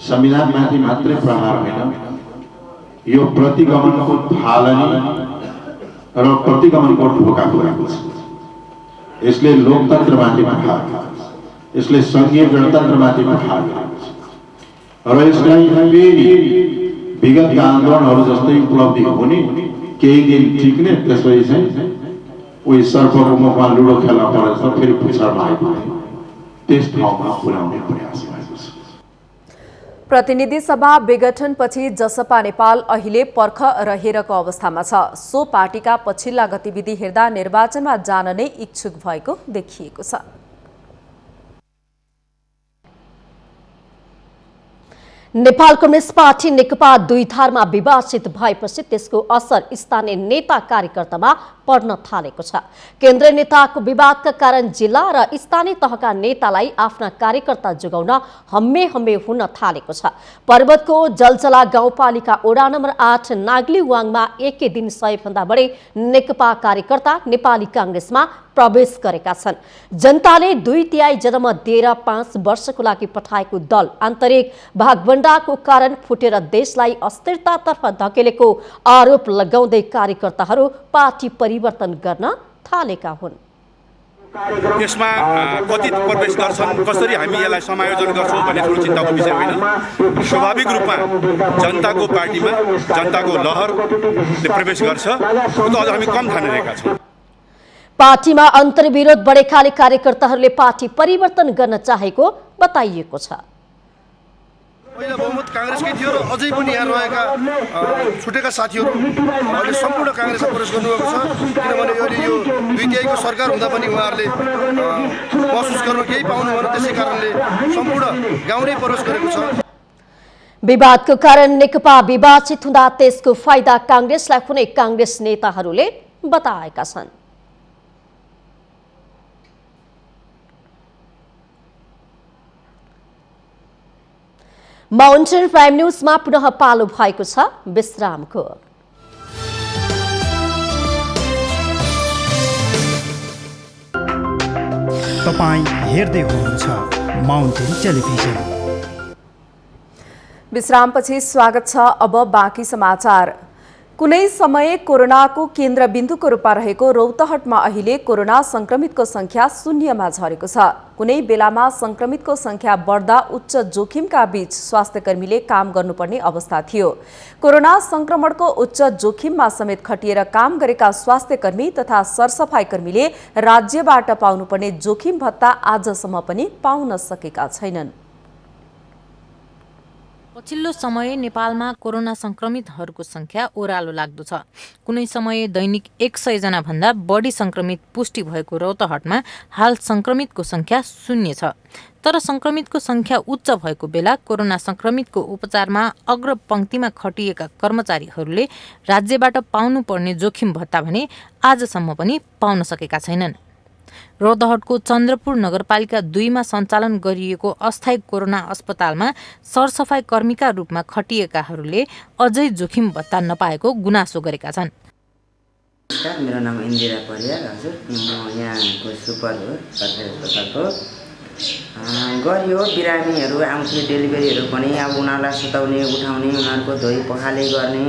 संविधानमाथि मात्रै प्रहार होइन, यो प्रतिगमनको थालनी र प्रतिगमनको ढोका खुलाएको छ। यसले लोकतन्त्रमाथि प्रहार गरेको छ, यसले संघीय गणतन्त्रमाथि प्रहार गरेको छ र यसलाई फेरि विगतका आन्दोलनहरू जस्तै उपलब्धि हुने केही दिन टिक्ने, त्यसपछि चाहिँ उही सर्पको मुखमा लुडो खेल्न परेछ फेरि पुछारमा आइपुग्ने, त्यस ठाउँमा पुर्याउने प्रयास भएको छ। प्रतिनिधि सभा विघटनपछि जसपा नेपाल अहिले पर्ख र हेरको अवस्थामा छ। सो पार्टीका पछिल्ला गतिविधि हेर्दा निर्वाचनमा जान नै इच्छुक भएको देखिएको छ। नेपाल कम्युनिस्ट पार्टी नेकपा दुई धारमा विभाजित भएपछि त्यसको असर स्थानीय नेता कार्यकर्तामा पर्न थालेको छ। केन्द्रीय नेताको विवादका कारण जिल्ला र स्थानीय तहका नेतालाई आफ्ना कार्यकर्ता जोगाउन हम्मे हुन थालेको छ। पर्वतको जलजला गाउँपालिका वडा नम्बर 8 नाग्लिवाङमा एकै दिन 100 भन्दा बढी नेकपा कार्यकर्ता नेपाली कांग्रेसमा प्रवेश गरेका छन्। जनताले 2/3 जनमत दिएर 5 वर्षको लागि पठाएको दल आन्तरिक भागभण्डाको कारण फुटेर देशलाई अस्थिरतातर्फ धकेलेको आरोप लगाउँदै कार्यकर्ताहरू पार्टी परिवर्तन गर्न थालेका हुन्। यसमा कति प्रवेश गर्छन्, कसरी हामी यसलाई समायोजन गर्छौँ भन्ने ठुलो चिन्ताको विषय होइन। स्वाभाविक रूपमा जनताको पार्टीमा जनताको लहरले प्रवेश गर्छ, त्यो त अझ हामी कम ठानिरहेका छौँ। पार्टीमा अन्तर्विरोध बढेकाले कार्यकर्ताहरूले पार्टी परिवर्तन गर्न चाहेको बताइएको छ। पहिला बहुमत काङ्ग्रेसकै थियो र अझै पनि यहाँ रहेका छुटेका साथीहरू अहिले सम्पूर्ण काङ्ग्रेसमा प्रवेश गर्नुभएको छ। किनभने अहिले यो 2/3 सरकार हुँदा पनि उहाँहरूले महसुस गर्न केही पाउनु भएन, त्यसै कारणले सम्पूर्ण गाउँ नै प्रवेश गरेको छ। विवादको कारण नेकपा विभाजित हुँदा त्यसको फाइदा काङ्ग्रेसलाई हुने काङ्ग्रेस नेताहरूले बताएका छन्। माउन्टेन प्राइम न्यूजमा पुनः पालो भएको छ विश्रामको। तपाईँ हेर्दै हुनुहुन्छ माउन्टेन टेलिभिजन। विश्रामपछि स्वागत छ। अब बाँकी समाचार। कुनै समय कोरोनाको केन्द्रबिन्दुको रूपमा रहेको रौतहटमा अहिले कोरोना संक्रमितको संख्या शून्यमा झरेको छ। कुनै बेलामा संक्रमितको संख्या बढ्दा उच्च जोखिमका बीच स्वास्थ्यकर्मीले काम गर्नुपर्ने अवस्था थियो। कोरोना संक्रमणको उच्च जोखिममा समेत खटिएर काम गरेका स्वास्थ्यकर्मी तथा सरसफाइकर्मीले राज्यबाट पाउनुपर्ने जोखिम भत्ता आजसम्म पनि पाउन सकेका छैनन्। पछिल्लो समय नेपालमा कोरोना संक्रमितहरूको संख्या ओह्रालो लाग्दो छ। कुनै समय दैनिक 100 जना भन्दा बढी संक्रमित पुष्टि भएको रौतहटमा हाल संक्रमितको संख्या 0 छ। तर संक्रमितको संख्या उच्च भएको बेला कोरोना संक्रमितको उपचारमा अग्रपंक्तिमा खटिएका कर्मचारीहरूले राज्यबाट पाउनुपर्ने जोखिम भत्ता भने आजसम्म पनि पाउन सकेका छैनन्। रौतहटको चन्द्रपुर नगरपालिका 2 मा सञ्चालन गरिएको अस्थायी कोरोना अस्पतालमा सरसफाई कर्मीका रूपमा खटिएकाहरूले अझै जोखिम भत्ता नपाएको गुनासो गरेका छन्। मेरो नाम इन्दिरा परियार हजुर, म यहाँको सुपर हो सरकारी अस्पतालको। गरियो बिरामीहरू आउँथे, डेलिभरीहरू पनि अब उनीहरूलाई सुताउने उठाउने उनीहरूको धोइ पखाले गर्ने,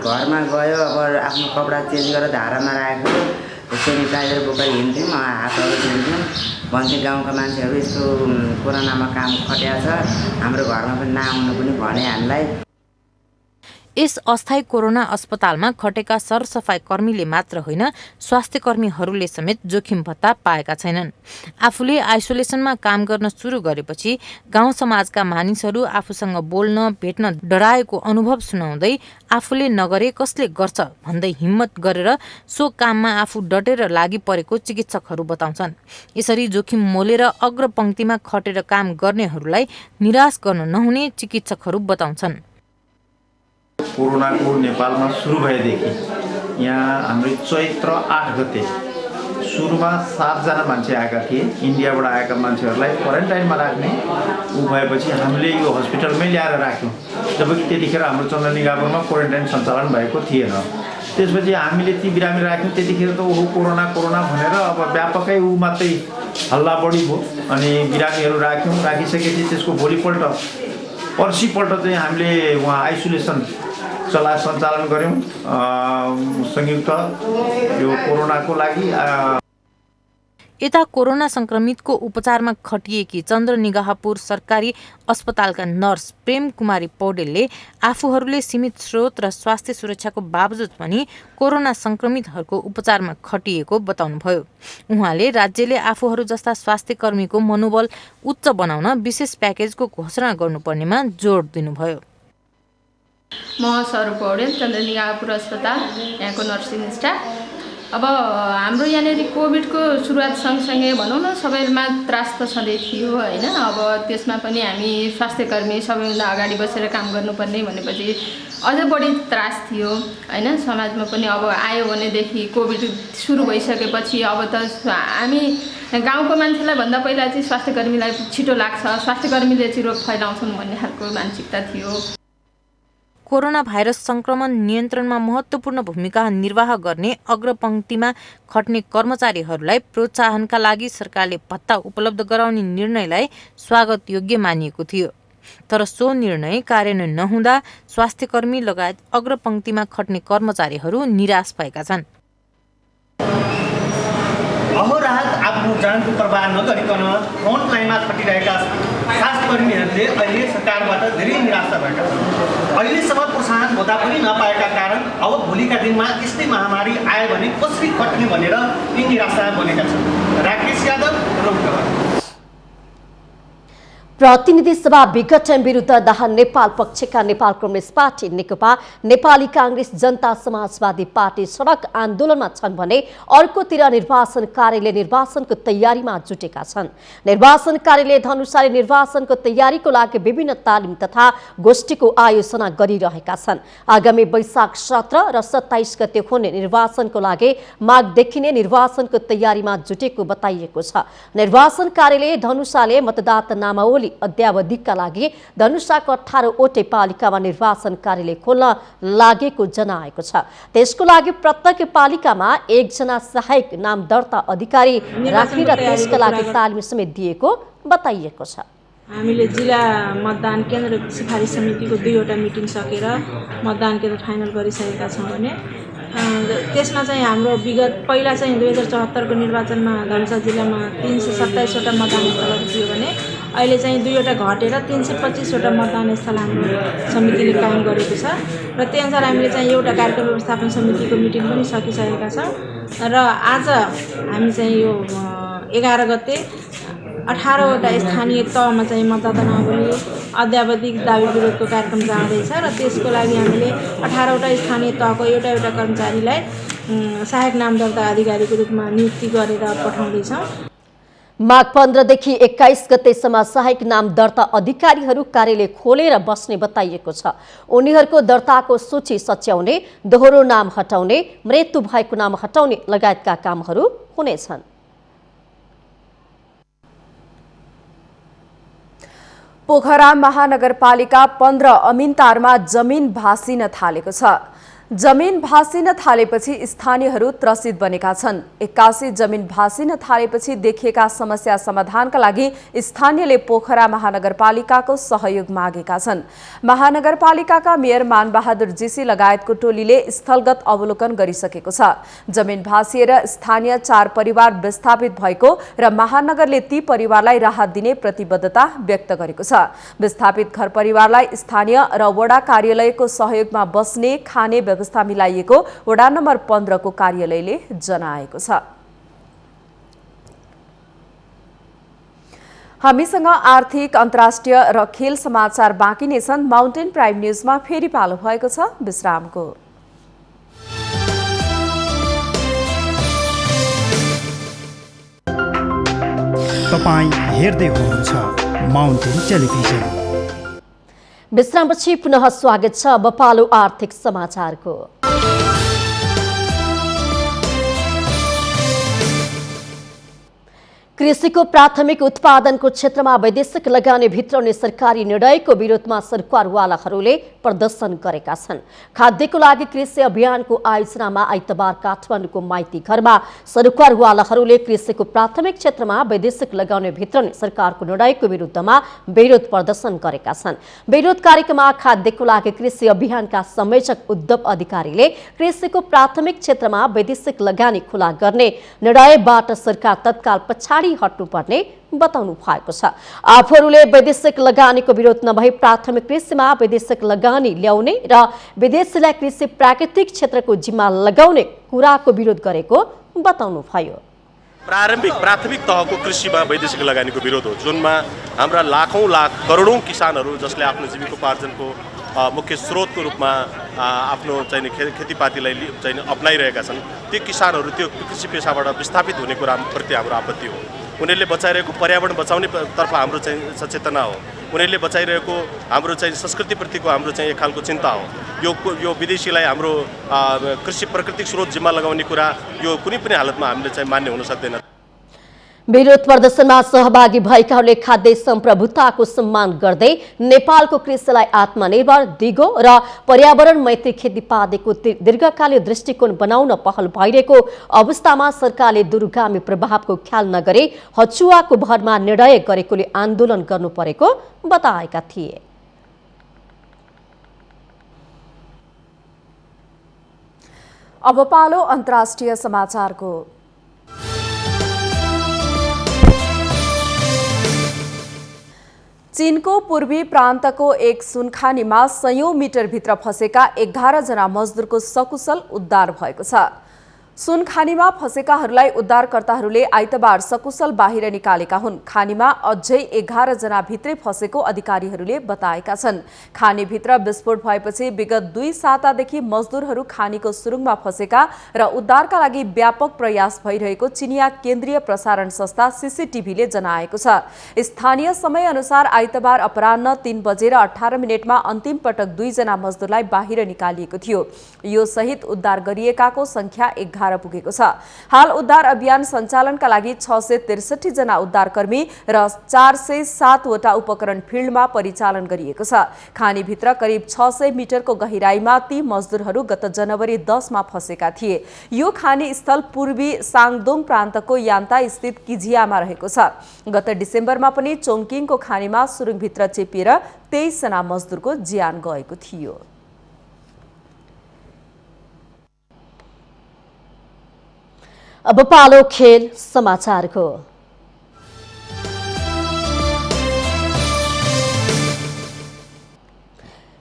घरमा गयो अब आफ्नो कपडा चेन्ज गरेर धारामा राखेको सेनिटाइजर बोकेर हिँड्थ्यौँ, हातहरू धुन्थ्यौँ भन्थे। गाउँका मान्छेहरू यस्तो कोरोनामा काम खट्या छ, हाम्रो घरमा पनि नआउनु पनि भने हामीलाई। यस अस्थायी कोरोना अस्पतालमा खटेका सरसफाई कर्मीले मात्र होइन स्वास्थ्यकर्मीहरूले समेत जोखिम भत्ता पाएका छैनन्। आफूले आइसोलेसनमा काम गर्न सुरु गरेपछि गाउँ समाजका मानिसहरू आफूसँग बोल्न भेट्न डराएको अनुभव सुनाउँदै आफूले नगरे कसले गर्छ भन्दै हिम्मत गरेर सो काममा आफू डटेर लागि परेको चिकित्सकहरू बताउँछन्। यसरी जोखिम मोलेर अग्रपंक्तिमा खटेर काम गर्नेहरूलाई निराश गर्न नहुने चिकित्सकहरू बताउँछन्। कोरोनाको नेपालमा सुरु भएदेखि यहाँ हाम्रो चैत्र 8 गते सुरुमा 7 जना मान्छे आएका थिए। इन्डियाबाट आएका मान्छेहरूलाई क्वारेन्टाइनमा राख्ने भएपछि हामीले यो हस्पिटलमै ल्याएर राख्यौँ, जबकि त्यतिखेर हाम्रो चन्द्रनिगापुरमा क्वारेन्टाइन सञ्चालन भएको थिएन। त्यसपछि हामीले ती बिरामी राख्यौँ, त्यतिखेर त ओहो कोरोना कोरोना भनेर अब व्यापकै ऊ मात्रै हल्ला बढी भयो। अनि बिरामीहरू राख्यौँ, राखिसकेपछि त्यसको भोलिपल्ट पर्सिपल्ट चाहिँ हामीले उहाँ आइसोलेसन सञ्चालन गऱ्यौँ संयुक्त यो कोरोनाको लागि। यता कोरोना संक्रमितको उपचारमा खटिएकी चन्द्रनिगाहपुर सरकारी अस्पतालका नर्स प्रेम कुमारी पौडेलले आफूहरूले सीमित स्रोत र स्वास्थ्य सुरक्षाको बावजुद पनि कोरोना संक्रमितहरूको उपचारमा खटिएको बताउनुभयो। उहाँले राज्यले आफूहरू जस्ता स्वास्थ्य कर्मीको मनोबल उच्च बनाउन विशेष प्याकेजको घोषणा गर्नुपर्नेमा जोड दिनुभयो। म सरू पौडेल, चन्द्रनिगाहपुर अस्पताल यहाँको नर्सिङ स्टाफ। अब हाम्रो यहाँनिर कोभिडको सुरुवात सँगसँगै भनौँ न सबैमा त्रास त छँदै थियो होइन। अब त्यसमा पनि हामी स्वास्थ्यकर्मी सबैभन्दा अगाडि बसेर काम गर्नुपर्ने भनेपछि अझ बढी त्रास थियो होइन। समाजमा पनि अब आयो भनेदेखि कोभिड सुरु भइसकेपछि अब त हामी गाउँको मान्छेलाई भन्दा पहिला चाहिँ स्वास्थ्यकर्मीलाई छिटो लाग्छ, स्वास्थ्यकर्मीले चाहिँ रोग फैलाउँछन् भन्ने खालको मानसिकता थियो। कोरोना भाइरस संक्रमण नियन्त्रणमा महत्त्वपूर्ण भूमिका निर्वाह गर्ने अग्रपङ्क्तिमा खट्ने कर्मचारीहरूलाई प्रोत्साहनका लागि सरकारले भत्ता उपलब्ध गराउने निर्णयलाई स्वागत योग्य मानिएको थियो। तर सो निर्णय कार्यान्वयन नहुँदा स्वास्थ्यकर्मी लगायत अग्रपङ्क्तिमा खट्ने कर्मचारीहरू निराश भएका छन्। अहोरात आफ्नो जानको प्रवाह नगरिकन फ्रन्ट लाइनमा खटिरहेका स्वास्थ्यकर्मीहरूले अहिले सरकारबाट धेरै निराशा भएका छन्। अहिलेसम्म प्रोत्साहन हुँदा पनि नपाएका कारण अब भोलिका दिनमा यस्तै महामारी आयो भने कसरी खट्ने भनेर यी निराशा बनेका छन्। राकेश यादव, रौतहट। प्रतिनिधि सभा विघटन विरुद्ध दाहाल नेपाल पक्षका नेपाल कम्युनिस्ट पार्टी नेकपा, नेपाली कांग्रेस, जनता समाजवादी पार्टी सडक आन्दोलनमा छन् भने अर्कोतिर निर्वाचन कार्यालय निर्वाचनको तयारीमा जुटेका छन्। निर्वाचन कार्यालय धनुषाले निर्वाचनको तयारीको लागि विभिन्न तालिम तथा गोष्ठीको आयोजना गरिरहेका छन्। आगामी वैशाख 17 र 27 गते हुने निर्वाचनको लागि मागदेखि नै निर्वाचनको तयारीमा जुटेको बताइएको छ। निर्वाचन कार्यालय धनुषाले मतदाता नामावली अद्यावधिकका लागि धनुषाको 18 वटै पालिकामा निर्वाचन कार्यालय खोल्न लागेको जनाएको छ। त्यसको लागि प्रत्येक पालिकामा एकजना सहायक नाम दर्ता अधिकारी राखेर त्यसका लागि तालिम समेत दिएको बताइएको छ। हामीले जिल्ला मतदान केन्द्र सिफारिस समितिको 2वटा मिटिङ सकेर मतदान केन्द्र फाइनल गरिसकेका छौँ भने त्यसमा चाहिँ हाम्रो विगत पहिला चाहिँ 2074 को निर्वाचनमा धनुषा जिल्लामा 327वटा मतदान स्थलहरू थियो भने अहिले चाहिँ 2वटा घटेर 325वटा मतदान स्थल हाम्रो समितिले कायम गरेको छ। र त्यहीअनुसार हामीले चाहिँ एउटा कार्यक्रम व्यवस्थापन समितिको मिटिङ पनि सकिसकेका छौँ। र आज हामी चाहिँ यो 11 गते 18वटा स्थानीय तहमा चाहिँ मतदाता नामावली अद्यावधिक दाबी विरोधको कार्यक्रम जाँदैछ र त्यसको लागि हामीले 18वटा स्थानीय तहको एउटा कर्मचारीलाई सहायक नाम दर्ता अधिकारीको रूपमा नियुक्ति गरेर पठाउँदैछौँ। माघ 15 देखि 21 गतेसम्म सहायक नाम दर्ता अधिकारीहरू कार्यालय खोलेर बस्ने बताइएको छ। उनीहरूको दर्ताको सूची सच्याउने, दोहोरो नाम हटाउने, मृत्यु भएको नाम हटाउने लगायतका कामहरू हुनेछन्। पोखरा महानगरपालिका 15 अमिनतारमा जमिन भासिन थालेको छ। जमिन भासिन थालेपछि स्थानीयहरू त्रसित बनेका छन्। 81 जमिन भासिन थालेपछि देखिएका समस्या समाधानका लागि स्थानीयले पोखरा महानगरपालिकाको सहयोग मागेका छन्। महानगरपालिकाका मेयर मानबहादुर जीसी लगायतको टोलीले स्थलगत अवलोकन गरिसकेको छ। जमिन भासिएर स्थानीय 4 परिवार विस्थापित भएको र महानगरले ती परिवारलाई राहत दिने प्रतिबद्धता व्यक्त गरेको छ। विस्थापित घर परिवारलाई स्थानीय र वडा कार्यालयको सहयोगमा बस्ने खाने व्यवस्था मिलाइएको वडा नम्बर 15 को कार्यालयले जनाएको छ। हामीसँग आर्थिक, अन्तर्राष्ट्रिय र खेल समाचार बाँकी नै छन्। माउन्टेन प्राइम न्यूजमा फेरि पालो भएको छ विश्रामको। तपाईँ हेर्दै हुनुहुन्छ माउन्टेन टेलिभिजन। विश्रामपछि पुनः स्वागत छ। अब पालो आर्थिक समाचारको। कृषिको प्राथमिक उत्पादनको क्षेत्रमा वैदेशिक लगानी भित्राउने सरकारी निर्णयको विरोधमा सरकारवालाहरूले प्रदर्शन गरेका छन्। खाद्यको लागि कृषि अभियानको आयोजनामा आइतबार काठमाडौँको माइती घरमा सरकारवालाहरूले कृषिको प्राथमिक क्षेत्रमा वैदेशिक लगानी भित्राउने सरकारको निर्णयको विरुद्धमा विरोध प्रदर्शन गरेका छन्। विरोध कार्यक्रममा खाद्यको लागि कृषि अभियानका संयोजक उद्धव अधिकारीले कृषिको प्राथमिक क्षेत्रमा वैदेशिक लगानी खुला गर्ने निर्णयबाट सरकार तत्काल पछाडि हट्नुपर्ने बताउनु भएको छ। आफूहरूले वैदेशिक लगानीको विरोध नभई प्राथमिक कृषिमा वैदेशिक लगानी ल्याउने र विदेशीलाई कृषि प्राकृतिक क्षेत्रको जिम्मा लगाउने कुराको विरोध गरेको बताउनु भयो। प्राथमिक तहको कृषिमा वैदेशिक लगानीको विरोध हो, जुनमा हाम्रा लाखौं करोडौं किसानहरू जसले आफ्नो जीविकोपार्जनको मुख्य स्रोतको रूपमा आफ्नो चाहिँ खेतीपातीलाई चाहिँ अप्नाइरहेका छन् त्यो किसानहरू त्यो कृषि पेसाबाट विस्थापित हुने कुराप्रति हाम्रो आपत्ति हो। उनीहरूले बचाइरहेको पर्यावरण बचाउने तर्फ हाम्रो चाहिँ सचेतना हो। उनीहरूले बचाइरहेको हाम्रो चाहिँ संस्कृतिप्रतिको हाम्रो चाहिँ एक खालको चिन्ता हो। यो विदेशीलाई हाम्रो कृषि प्राकृतिक स्रोत जिम्मा लगाउने कुरा यो कुनै पनि हालतमा हामीले चाहिँ मान्य हुन सक्दैन। विरोध प्रदर्शनमा सहभागी भएकाहरूले खाद्य सम्प्रभुताको सम्मान गर्दै नेपालको कृषिलाई आत्मनिर्भर, दिगो र पर्यावरण मैत्री खेतीपातीको दीर्घकालीन दृष्टिकोण बनाउन पहल भइरहेको अवस्थामा सरकारले दूरगामी प्रभावको ख्याल नगरी हचुवाको भरमा निर्णय गरेकोले आन्दोलन गर्नु परेको बताएका थिए। अब पालो अन्तर्राष्ट्रिय समाचारको। चीनको पूर्वी प्रान्तको एक सुनखानीमा 100 मिटरभित्र फँसेका 11 जना मजदुरको सकुशल उद्धार भएको छ। सुनखानीमा फँसेकाहरूलाई उद्धारकर्ताहरूले आइतबार सकुशल बाहिर निकालेका हुन्। खानीमा अझै 11 जना भित्रै फँसेको अधिकारीहरूले बताएका छन्। खानीभित्र विस्फोट भएपछि विगत 2 सातादेखि मजदुरहरू खानीको सुरुङमा फँसेका र उद्धारका लागि व्यापक प्रयास भइरहेको चिनिया केन्द्रीय प्रसारण संस्था सीसीटीभीले जनाएको छ। स्थानीय समय अनुसार आइतबार अपराह्न 3:18 अन्तिम पटक 2 जना मजदुरलाई बाहिर निकालिएको थियो। यो सहित उद्धार गरिएकाको संख्या 11 पुगेको छ। हाल उद्धार अभियान सञ्चालनका लागि 663 जना उद्धारकर्मी र 407 वटा उपकरण फिल्डमा परिचालन गरिएको छ। खानीभित्र करिब 600 मिटरको गहिराईमा ती मजदुरहरू गत जनवरी 10 मा फँसेका थिए। यो खानी स्थल पूर्वी साङदोङ प्रान्तको यान्ता स्थित किझियामा रहेको छ। गत डिसेम्बरमा पनि चोङकिङको खानीमा सुरुङभित्र चेपिएर 23 जना मजदुरको ज्यान गएको थियो। अब पालो खेल समाचारको।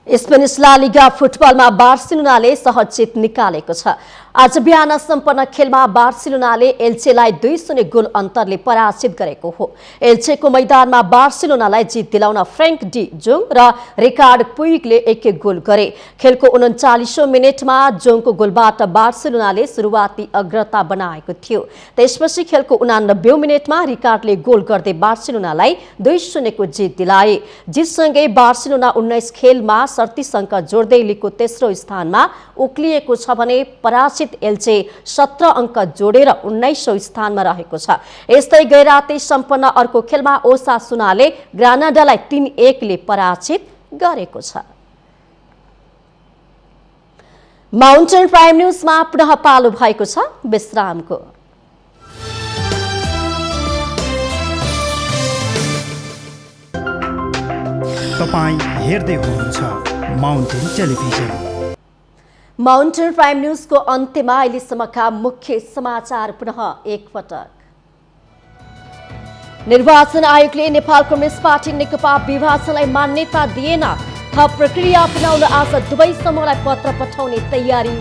स्पेनिस ला लिगा फुटबलमा बार्सिलोनाले सहज जित निकालेको छ। आज बिहान सम्पन्न खेलमा बार्सिलोनाले एल्चेलाई 2-0 गोल अन्तरले पराजित गरेको हो। एल्चेको मैदानमा बार्सिलोनालाई जित दिलाउन फ्रेङ्क डी जोङ र रिकार्ड पुइगले एक गोल गरे। खेलको 39औं मिनेटमा जोङको गोलबाट बार्सिलोनाले सुरुवाती अग्रता बनाएको थियो। त्यसपछि खेलको 89औं मिनेटमा रिकार्डले गोल गर्दै बार्सिलोनालाई 2-0 को जित दिलाए। जितसँगै बार्सिलोना 19 खेलमा 37 अङ्क जोड्दै लिगको तेस्रो स्थानमा उक्लिएको छ भने पराजित एल्चे 17 अङ्क जोडेर 19औं स्थानमा रहेको छ। यस्तै गैराती सम्पन्न अर्को खेलमा ओसासुनाले ग्रानाडालाई 3-1 ले पराजित गरेको छ। माउन्टेन प्राइम न्यूजमा पुनः पालो भएको छ विश्रामको। तपाईं हेर्दै हुनुहुन्छ माउन्टेन टेलिभिजन। माउन्टेन प्राइम न्यूजको अन्त्यमा अहिलेसम्मका मुख्य समाचार पुनः एकपटक। निर्वाचन आयोगले नेपाल कम्युनिस्ट पार्टी नेकपा विभाजनलाई मान्यता दिएन। थप प्रक्रिया अपनाउन आज दुवै समूहलाई पत्र पठाउने तयारी।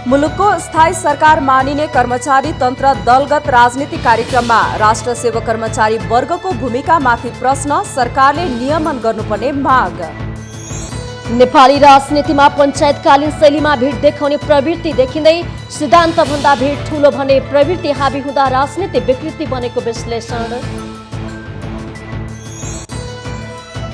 मुलुकको स्थायी सरकार मानिने कर्मचारी तन्त्र दलगत राजनीतिक कार्यक्रममा राष्ट्र सेवक कर्मचारी वर्गको भूमिकामाथि प्रश्न, सरकारले नियमन गर्नुपर्ने माग। नेपाली राजनीतिमा पञ्चायतकालीन शैलीमा भिड देखाउने प्रवृत्ति देखिँदै सिद्धान्तभन्दा भिड ठूलो भन्ने प्रवृत्ति हाबी हुँदा राजनीति विकृति बनेको विश्लेषण।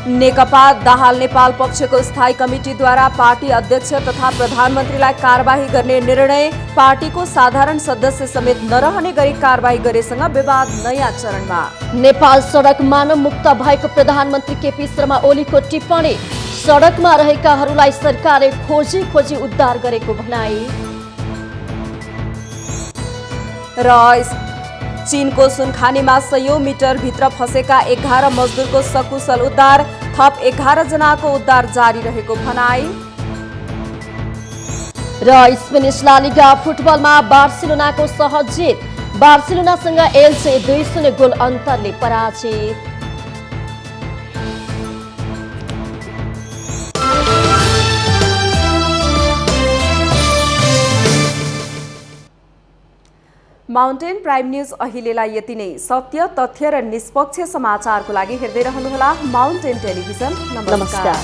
नेकपा दाहाल नेपाल पक्षको स्थायी कमिटीद्वारा पार्टी अध्यक्ष तथा प्रधानमन्त्रीलाई कारबाही गर्ने निर्णय। पार्टीको साधारण सदस्य समेत नरहने गरी कारबाही गरेसँग विवाद नयाँ चरणमा। नेपाल सडक मानव मुक्त भएको प्रधानमन्त्री केपी शर्मा ओलीको टिप्पणी। सडकमा रहेकाहरूलाई सरकारले खोजी खोजी उद्धार गरेको भनाई। र चीनको सुनखानीमा 100 मिटर भित्र फँसेका 11 मजदुरको सकुशल उद्धार। थप 11 जनाको उद्धार जारी रहेको भनाई। र स्पेनिस ला लिगा फुटबलमा बार्सिलोनाको सहज जित। बार्सिलोनासँग एल्चे 2-0 गोल अन्तरले पराजित। माउन्टेन प्राइम न्यूज अहिलेलाई यति नै। सत्य, तथ्य र निष्पक्ष समाचारको लागि हेर्दै रहनुहोला माउन्टेन टेलिभिजन। नमस्कार।